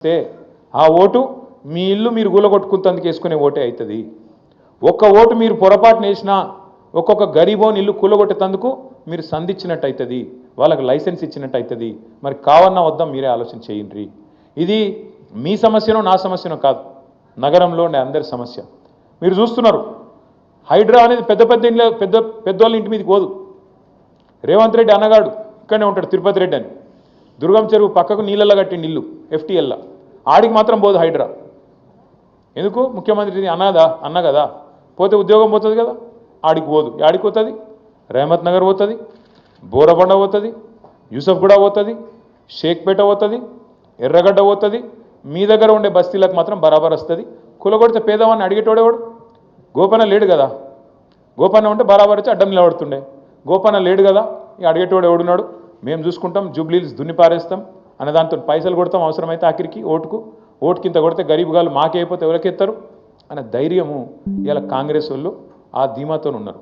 తే ఆ ఓటు మీ ఇల్లు మీరు కూలగొట్టుకుంటందుకు వేసుకునే ఓటే అవుతుంది. ఒక్క ఓటు మీరు పొరపాటున వేసినా ఒక్కొక్క గరీబోని ఇల్లు కూలగొట్టేందుకు మీరు సంధించినట్టు అవుతుంది, వాళ్ళకి లైసెన్స్ ఇచ్చినట్టు అవుతుంది. మరి కావన్నా వద్దాం మీరే ఆలోచన చేయండి. ఇది మీ సమస్యనో నా సమస్యనో కాదు, నగరంలో ఉండే అందరి సమస్య. మీరు చూస్తున్నారు హైడ్రా అనేది పెద్ద పెద్ద ఇంట్లో పెద్దోళ్ళ ఇంటి మీదకి పోదు. రేవంత్ రెడ్డి అన్నగాడు ఇక్కడనే ఉంటాడు, తిరుపతి రెడ్డి అని, దుర్గం చెరువు పక్కకు నీళ్ళల్లో కట్టిండి ఇల్లు ఎఫ్టీఎల్లా, ఆడికి మాత్రం పోదు హైడ్రా. ఎందుకు? ముఖ్యమంత్రి అన్న కదా, పోతే ఉద్యోగం పోతుంది కదా, ఆడికి పోదు. ఆడికి పోతుంది, రేమత్ నగర్ పోతుంది, బోరబండ పోతుంది, యూసఫ్గూడ పోతుంది, షేక్పేట పోతుంది, ఎర్రగడ్డ పోతుంది. మీ దగ్గర ఉండే బస్తీలకు మాత్రం బరాబర్ వస్తుంది. కులగొడితే పేదవాడిని అడిగేటోడేవాడు? గోపన్న లేడు కదా, గోపన్న ఉంటే బరాబర్ వచ్చి అడ్డం నిలబడుతుండే. గోపన్న లేడు కదా, ఇక అడిగేటోడు ఎవడున్నాడు? మేము చూసుకుంటాం, జూబ్లీస్ దున్ని పారేస్తాం అనే దాంతో పైసలు కొడతాం, అవసరమైతే ఆఖరికి ఓటుకింత కొడితే గరీబ్ గాళ్ళు మాకే అయిపోతే ఎవరికెత్తారు అనే ధైర్యము ఇలా కాంగ్రెస్ వాళ్ళు ఆ ధీమాతో ఉన్నారు.